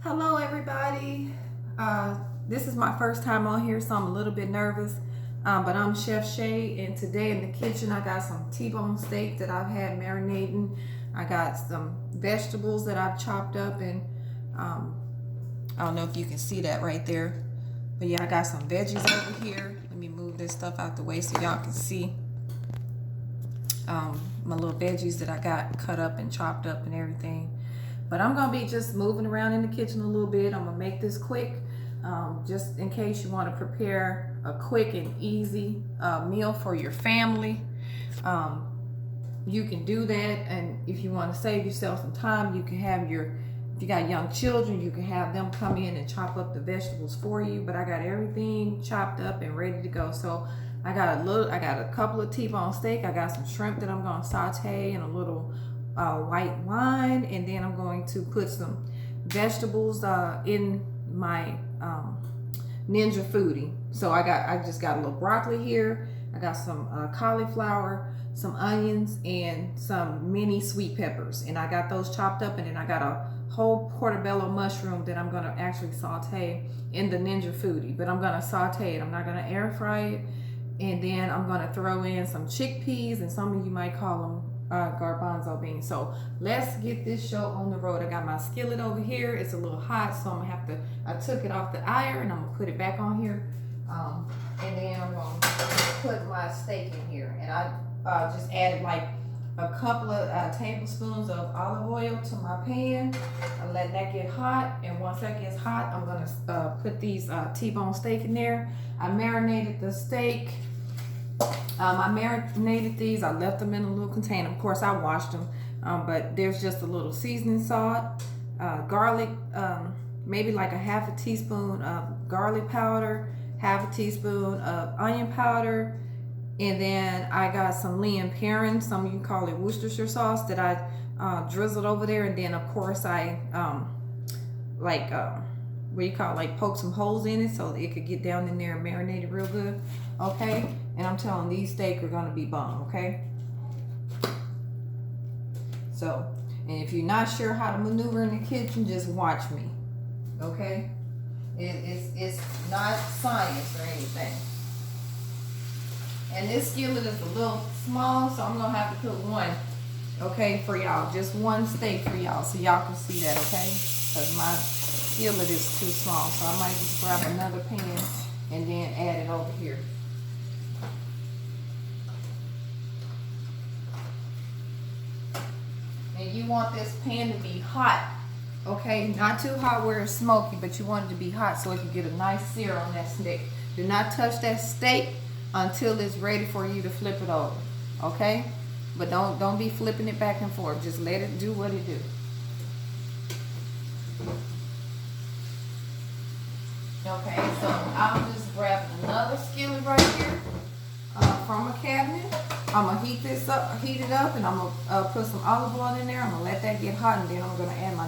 Hello everybody. This is my first time on here, so I'm a little bit nervous, but I'm Chef Shay, and today in the kitchen I got some T-bone steak that I've had marinating. I got some vegetables that I've chopped up, and I don't know if you can see that right there, but yeah, I got some veggies over here. Let me move this stuff out the way so y'all can see my little veggies that I got cut up and chopped up and everything. But I'm gonna be just moving around in the kitchen a little bit. I'm gonna make this quick, just in case you want to prepare a quick and easy meal for your family. You can do that, and if you want to save yourself some time, you can have if you got young children, you can have them come in and chop up the vegetables for you. But I got everything chopped up and ready to go. So I got a couple of T-bone steak. I got some shrimp that I'm gonna saute in a little white wine, and then I'm going to put some vegetables in my Ninja Foodie. So I just got a little broccoli here. I got some cauliflower, some onions, and some mini sweet peppers, and I got those chopped up. And then I got a whole portobello mushroom that I'm gonna actually saute in the Ninja Foodie, but I'm gonna saute it. I'm not gonna air fry it. And then I'm gonna throw in some chickpeas, and some of you might call them garbanzo beans. So let's get this show on the road. I got my skillet over here. It's a little hot, so I'm gonna have to, I took it off the iron, I'm gonna put it back on here. And then I'm gonna put my steak in here. And I just added like a couple of tablespoons of olive oil to my pan. I let that get hot, and once that gets hot, I'm gonna put these T-bone steak in there. I marinated the steak. I marinated these. I left them in a little container. Of course, I washed them, but there's just a little seasoning salt, garlic, maybe like a half a teaspoon of garlic powder, half a teaspoon of onion powder, and then I got some Lynn Perrin, some of you call it Worcestershire sauce, that I drizzled over there. And then of course I poke some holes in it so it could get down in there and marinate it real good. Okay, and I'm telling these steaks are gonna be bomb. Okay, so, and if you're not sure how to maneuver in the kitchen, just watch me. Okay, it's not science or anything. And this skillet is a little small, so I'm gonna have to put one, okay, for y'all, just one steak for y'all, so y'all can see that. Okay, because my skillet is too small, so I might just grab another pan and then add it over here. And you want this pan to be hot, okay? Not too hot where it's smoky, but you want it to be hot so it can get a nice sear on that steak. Do not touch that steak until it's ready for you to flip it over, okay? But don't be flipping it back and forth. Just let it do what it do. Okay, so I'll just grab another skillet right here from a cabinet. I'm gonna heat it up, and I'm gonna put some olive oil in there. I'm gonna let that get hot, and then I'm gonna add my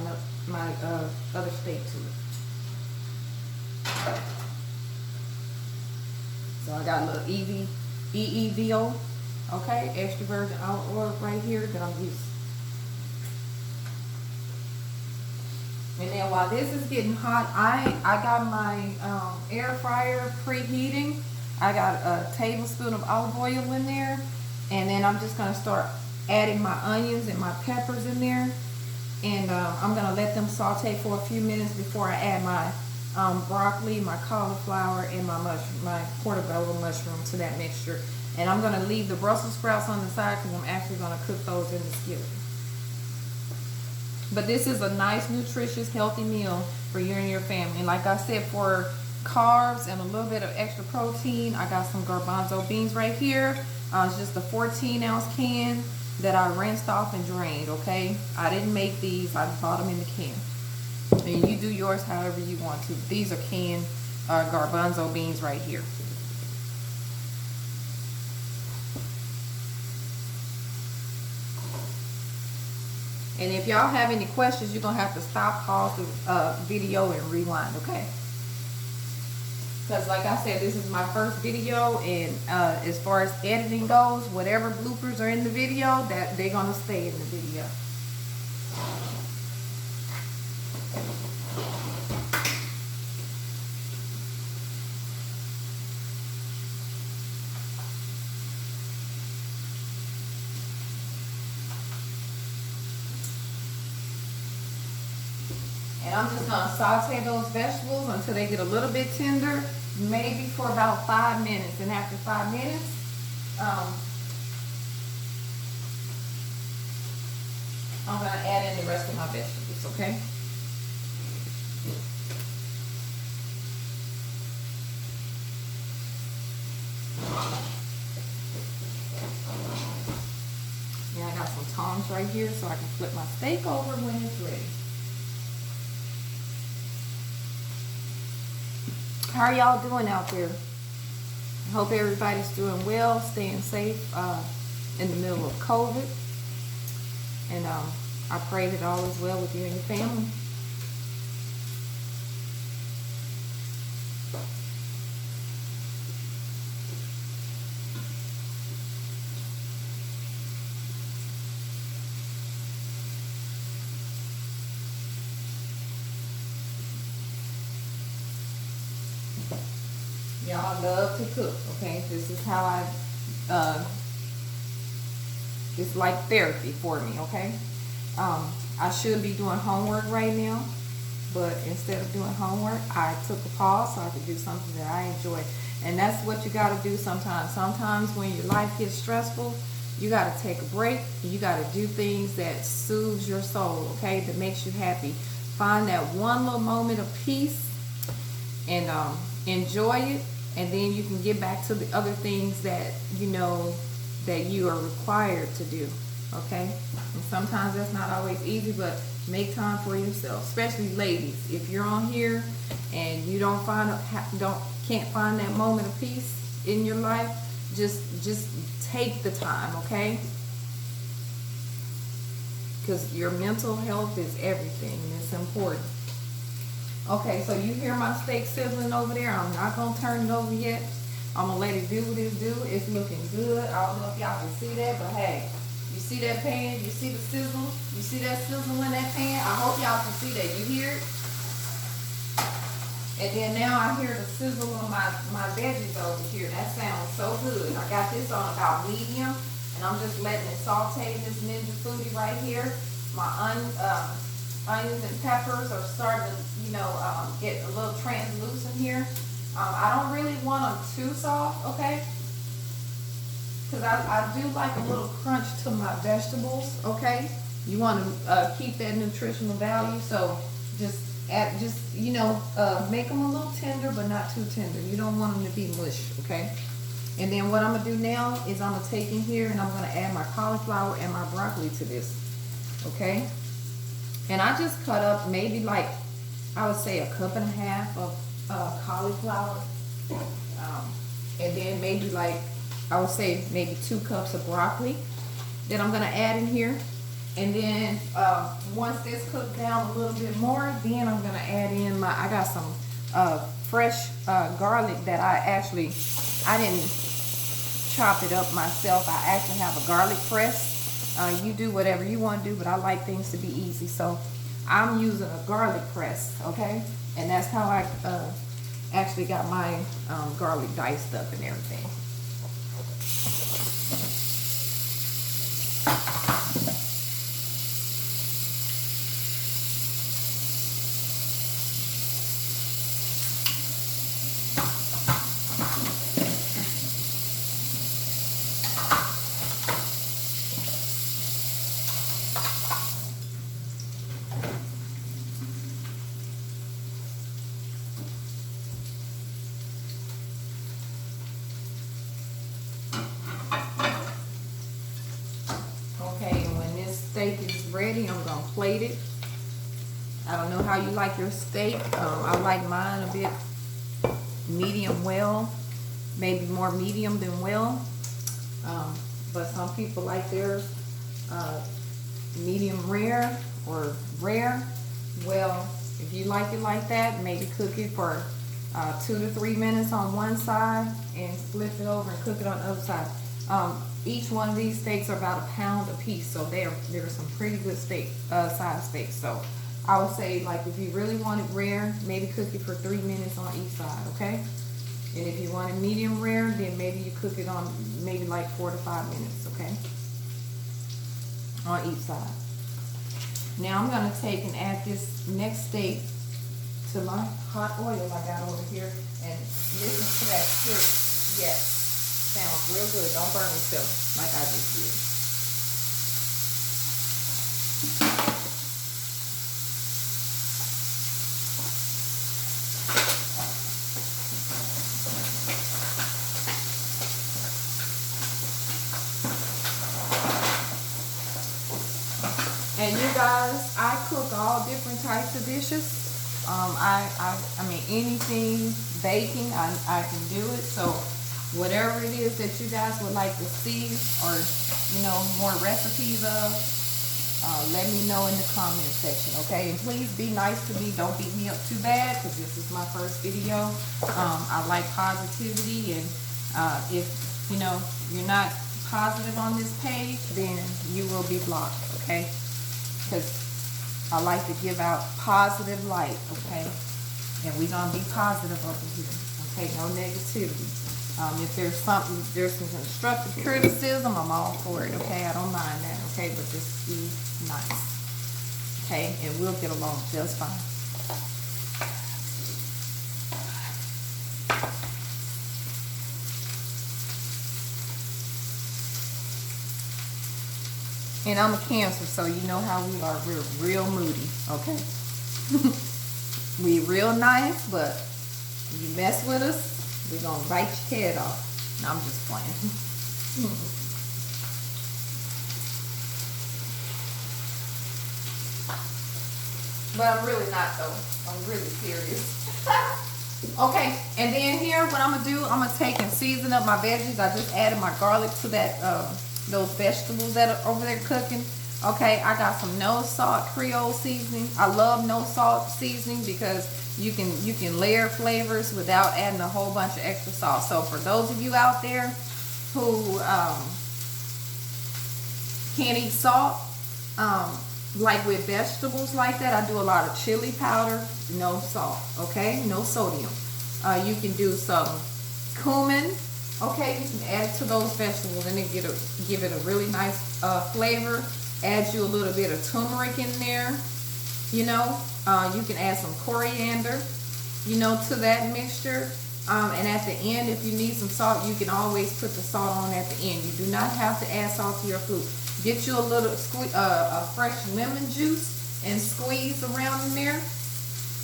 other steak to it. So I got a little EEVO, okay, extra virgin olive oil right here that I'm using. And then while this is getting hot, I got my air fryer preheating. I got a tablespoon of olive oil in there, and then I'm just gonna start adding my onions and my peppers in there, and I'm gonna let them saute for a few minutes before I add my broccoli, my cauliflower, and my portobello mushroom to that mixture. And I'm gonna leave the Brussels sprouts on the side because I'm actually gonna cook those in the skillet. But this is a nice, nutritious, healthy meal for you and your family. And like I said, for carbs and a little bit of extra protein, I got some garbanzo beans right here. It's just a 14-ounce can that I rinsed off and drained, okay? I didn't make these. I bought them in the can. And you do yours however you want to. These are canned garbanzo beans right here. And if y'all have any questions, you're going to have to stop, pause the video, and rewind, okay? Because like I said, this is my first video, and as far as editing goes, whatever bloopers are in the video, that they're going to stay in the video. And I'm just gonna saute those vegetables until they get a little bit tender, maybe for about 5 minutes. And after 5 minutes, I'm gonna add in the rest of my vegetables, okay? Yeah, I got some tongs right here so I can flip my steak over when it's ready. How are y'all doing out there? I hope everybody's doing well, staying safe in the middle of COVID. And I pray that all is well with you and your family. Y'all love to cook, okay? This is how it's like therapy for me, okay? I should be doing homework right now, but instead of doing homework, I took a pause so I could do something that I enjoy. And that's what you gotta do sometimes. Sometimes when your life gets stressful, you gotta take a break. You gotta do things that soothes your soul, okay? That makes you happy. Find that one little moment of peace and enjoy it, and then you can get back to the other things that you know that you are required to do, okay? And sometimes that's not always easy, but make time for yourself, especially ladies. If you're on here and you can't find that moment of peace in your life, just take the time, okay? Because your mental health is everything, and it's important. Okay, so you hear my steak sizzling over there. I'm not gonna turn it over yet. I'm gonna let it do what it do. It's looking good. I don't know if y'all can see that, but hey, you see that pan? You see the sizzle? You see that sizzle in that pan? I hope y'all can see that. You hear it? And then now I hear the sizzle on my veggies over here. That sounds so good. I got this on about medium, and I'm just letting it saute this Ninja Foodie right here. My onions and peppers are starting to, get a little translucent here. I don't really want them too soft, okay? Because I do like a little crunch to my vegetables, okay? You want to keep that nutritional value, so make them a little tender, but not too tender. You don't want them to be mush, okay? And then what I'm gonna do now is I'm gonna take in here and I'm gonna add my cauliflower and my broccoli to this, okay? And I just cut up maybe like, I would say 1.5 cups of cauliflower. And then maybe like, I would say maybe 2 cups of broccoli that I'm gonna add in here. And then once this cooks down a little bit more, then I'm gonna add in I got some fresh garlic that I didn't chop it up myself. I actually have a garlic press. You do whatever you want to do, but I like things to be easy, so I'm using a garlic press, okay? And that's how I actually got my garlic diced up and everything. Steak is ready, I'm gonna plate it. I don't know how you like your steak. I like mine a bit medium well, maybe more medium than well. But some people like theirs medium rare or rare. Well, if you like it like that, maybe cook it for 2 to 3 minutes on one side and flip it over and cook it on the other side. Each one of these steaks are about £1 pound a piece, so they're some pretty good size steaks. So I would say, like, if you really want it rare, maybe cook it for 3 minutes on each side, okay? And if you want it medium rare, then maybe you cook it on maybe like 4 to 5 minutes, okay? On each side. Now I'm gonna take and add this next steak to my hot oil I got over here and listen to that stir. Yes, sounds real good. Don't burn yourself like I just did. And you guys, I cook all different types of dishes. I mean anything baking, I can do it. So whatever it is that you guys would like to see, or you know, more recipes of, let me know in the comment section, okay? And please be nice to me. Don't beat me up too bad, because this is my first video. I like positivity, and if you know you're not positive on this page, then you will be blocked, okay? Because I like to give out positive light, okay? And we're gonna be positive over here, okay? No negativity. If there's some constructive criticism, I'm all for it, okay? I don't mind that, okay? But just be nice, okay? And we'll get along just fine. And I'm a Cancer, so you know how we are. We're real moody, okay? We real nice, but you mess with us, we're gonna bite your head off. No, I'm just playing. But I'm really not though. I'm really serious. Okay, and then here, what I'm gonna do, I'm gonna take and season up my veggies. I just added my garlic to that, those vegetables that are over there cooking. Okay, I got some no salt Creole seasoning. I love no salt seasoning because you can layer flavors without adding a whole bunch of extra salt. So for those of you out there who can't eat salt, like with vegetables like that, I do a lot of chili powder, no salt, okay, no sodium. You can do some cumin. Okay, you can add it to those vegetables and then give it a really nice flavor. Add you a little bit of turmeric in there. You know, you can add some coriander, you know, to that mixture. And at the end, if you need some salt, you can always put the salt on at the end. You do not have to add salt to your food. Get you a little a fresh lemon juice and squeeze around in there.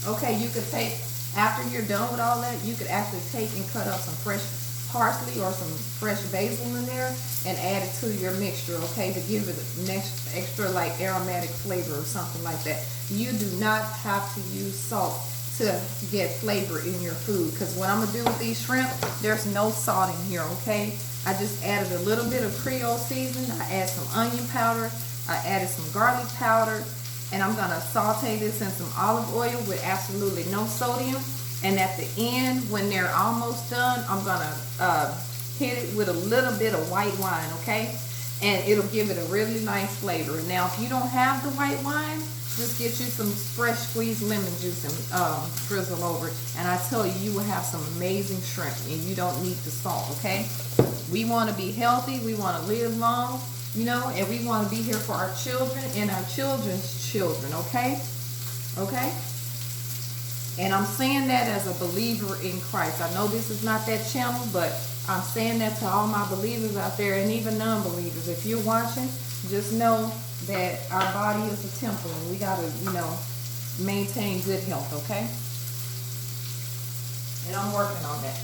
Okay, you could take, after you're done with all that, you could actually take and cut up some fresh parsley or some fresh basil in there and add it to your mixture, okay, to give it an extra like aromatic flavor or something like that. You do not have to use salt to get flavor in your food, because what I'm gonna do with these shrimp, there's no salt in here, okay? I just added a little bit of Creole seasoning. I added some onion powder. I added some garlic powder, and I'm gonna saute this in some olive oil with absolutely no sodium. And at the end, when they're almost done, I'm gonna hit it with a little bit of white wine, okay? And it'll give it a really nice flavor. Now, if you don't have the white wine, just get you some fresh squeezed lemon juice and drizzle over it. And I tell you, you will have some amazing shrimp, and you don't need the salt, okay? We want to be healthy. We want to live long, you know, and we want to be here for our children and our children's children, okay? Okay? And I'm saying that as a believer in Christ. I know this is not that channel, but I'm saying that to all my believers out there and even non-believers. If you're watching, just know that our body is a temple and we got to, you know, maintain good health, okay? And I'm working on that.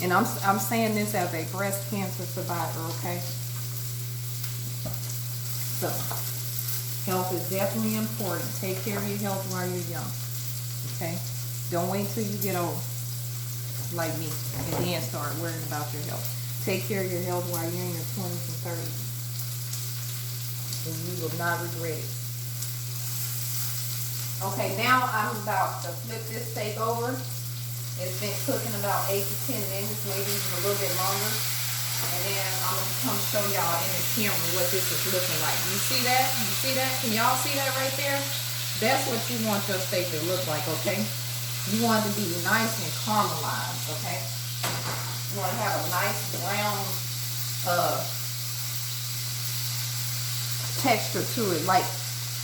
And I'm saying this as a breast cancer survivor, okay? So, health is definitely important. Take care of your health while you're young, okay? Don't wait till you get old, like me, and then start worrying about your health. Take care of your health while you're in your 20s and 30s, and you will not regret it. Okay, now I'm about to flip this steak over. It's been cooking about 8 to 10 minutes, maybe even a little bit longer. And then I'm going to come show y'all in the camera what this is looking like. You see that? You see that? Can y'all see that right there? That's what you want your steak to look like, okay? You want it to be nice and caramelized, okay? You want to have a nice brown texture to it, like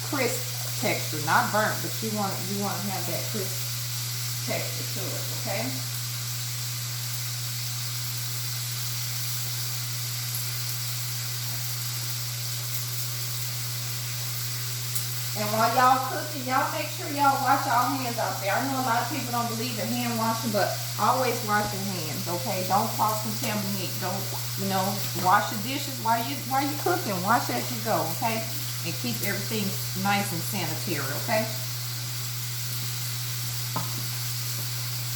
crisp texture, not burnt, but you want to have that crisp texture to it, okay? And while y'all cooking, y'all make sure y'all wash y'all hands out there. I know a lot of people don't believe in hand washing, but always wash your hands, okay? Don't cross-contaminate. Don't, wash your dishes while you cooking. Wash as you go, okay? And keep everything nice and sanitary, okay?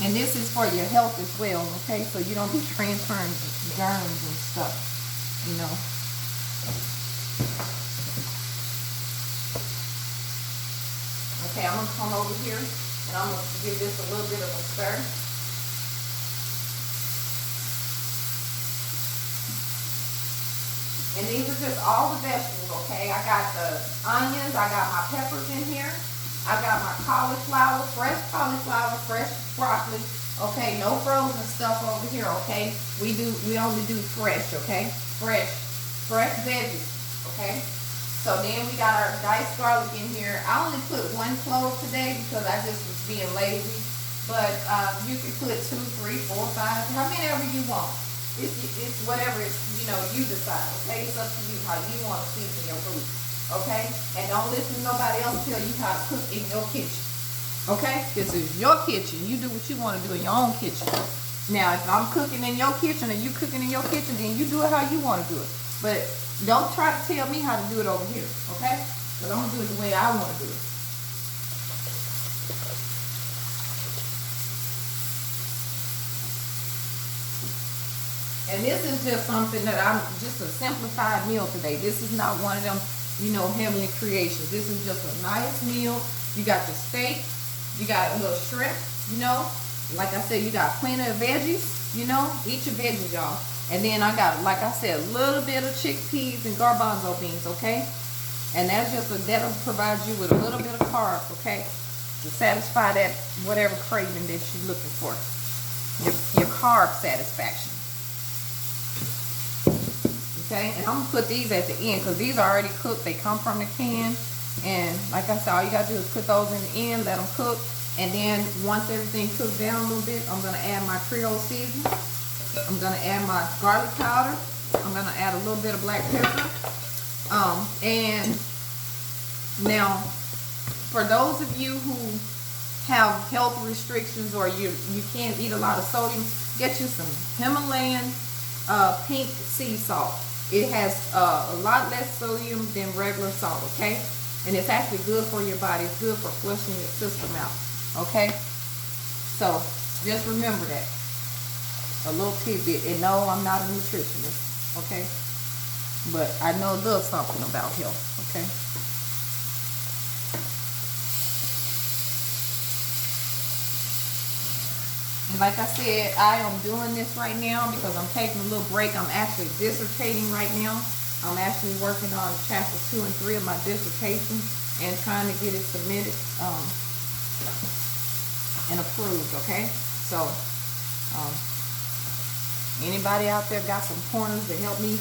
And this is for your health as well, okay? So you don't be transferring germs and stuff, Okay, I'm going to come over here and I'm going to give this a little bit of a stir. And these are just all the vegetables, okay? I got the onions, I got my peppers in here. I got my cauliflower, fresh broccoli, okay? No frozen stuff over here, okay? We only do fresh, okay? Fresh veggies, okay? So then we got our diced garlic in here. I only put 1 clove today because I just was being lazy. But you can put 2, 3, 4, 5, how many ever you want. It's whatever you decide. Okay, it's up to you how you want to season your food. Okay, and don't listen to nobody else tell you how to cook in your kitchen. Okay, this is your kitchen. You do what you want to do in your own kitchen. Now, if I'm cooking in your kitchen and you cooking in your kitchen, then you do it how you want to do it. But don't try to tell me how to do it over here, okay? Because I'm going to do it the way I want to do it. And this is just something that just a simplified meal today. This is not one of them, heavenly creations. This is just a nice meal. You got your steak. You got a little shrimp, Like I said, you got plenty of veggies, Eat your veggies, y'all. And then I got, like I said, a little bit of chickpeas and garbanzo beans, okay? And that'll provide you with a little bit of carbs, okay? To satisfy that whatever craving that you're looking for. Your carb satisfaction. Okay? And I'm going to put these at the end because these are already cooked. They come from the can. And like I said, all you got to do is put those in the end, let them cook. And then once everything cooks down a little bit, I'm going to add my Creole seasoning. I'm going to add my garlic powder. I'm going to add a little bit of black pepper. And now, for those of you who have health restrictions or you can't eat a lot of sodium, get you some Himalayan pink sea salt. It has a lot less sodium than regular salt, okay? And it's actually good for your body. It's good for flushing your system out, okay? So, just remember that. A little tidbit. And no, I'm not a nutritionist, okay? But I know a little something about health, okay? And like I said, I am doing this right now because I'm taking a little break. I'm actually dissertating right now. I'm actually working on chapters 2 and 3 of my dissertation and trying to get it submitted and approved, okay? So, anybody out there got some pointers to help me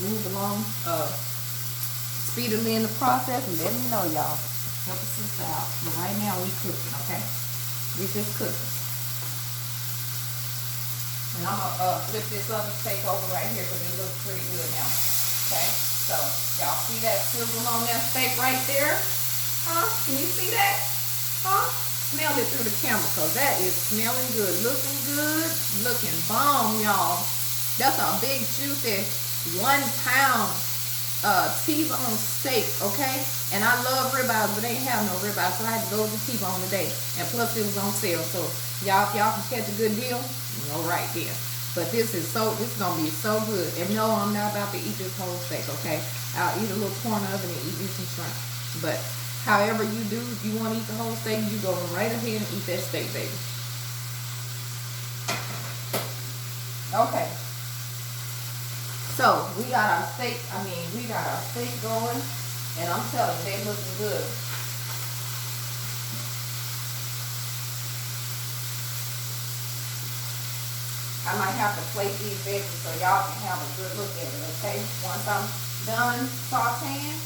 move along speedily in the process? Let me know, y'all. Help a sister out. But right now, we cooking, okay? We just cooking. And I'm going to flip this other steak over right here because it looks pretty good now. Okay? So, y'all see that sizzle on that steak right there? Huh? Can you see that? Huh? Smell it through the camera because that is smelling good. Looking bomb, y'all. That's a big, juicy 1 pound T-bone steak, okay? And I love ribeyes, but they ain't have no ribeyes, so I had to go to T-bone today. And plus, it was on sale. So, y'all, if y'all can catch a good deal, right there. But this is gonna be so good. And no, I'm not about to eat this whole steak, okay? I'll eat a little corn of it and eat me some shrimp. But however you do, if you want to eat the whole steak, you go right ahead and eat that steak, baby. Okay. So we got our steak. We got our steak going, and I'm telling you, they looking good. I might have to plate these veggies so y'all can have a good look at it, okay? Once I'm done sauteing.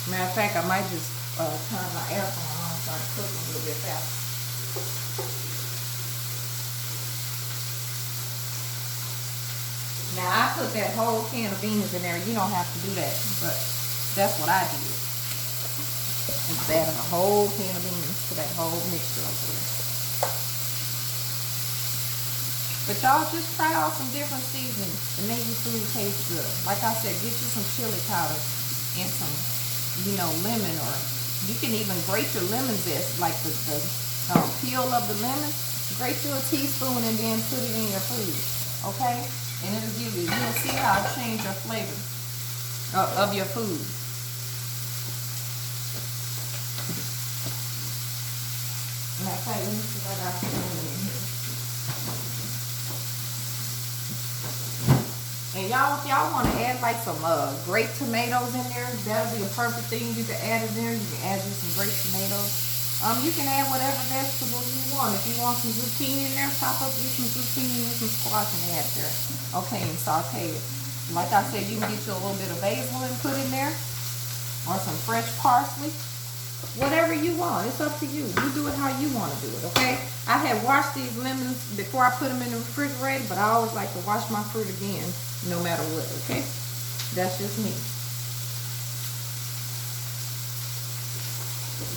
Matter of fact, I might just turn my air fryer on so I can cook them a little bit faster. Now I put that whole can of beans in there. You don't have to do that, but that's what I did. And just adding a whole can of beans to that whole mixture over there. But y'all just try out some different seasonings and make your food taste good. Like I said, get you some chili powder and some, lemon, or you can even grate your lemon zest, like the peel of the lemon. Grate you a teaspoon and then put it in your food, okay? And it'll give you, you'll see how it change your flavor of your food. Matter of fact, let me see if I got some lemon in here. And y'all, if y'all want to add like some grape tomatoes in there, that'll be a perfect thing you can add in there. You can add just some grape tomatoes. You can add whatever vegetables you want. If you want some zucchini in there, chop up some zucchini and some squash and add there. Okay, and saute it. Like I said, you can get you a little bit of basil and put in there, or some fresh parsley. Whatever you want, it's up to you. You do it how you want to do it, okay? I had washed these lemons before I put them in the refrigerator, but I always like to wash my fruit again, no matter what, okay? That's just me.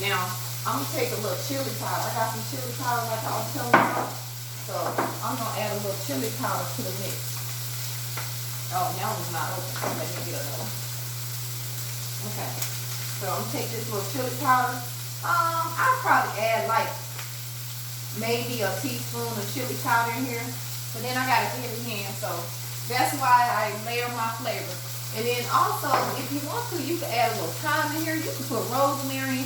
Now, I'm going to take a little chili powder. I got some chili powder like I was telling you about. So, I'm going to add a little chili powder to the mix. Oh, now it's not open. Let me get another one. Okay. So I'm gonna take this little chili powder. I'll probably add like maybe a teaspoon of chili powder in here. But then I got a heavy hand, so that's why I layer my flavor. And then also, if you want to, you can add a little thyme in here. You can put rosemary in here.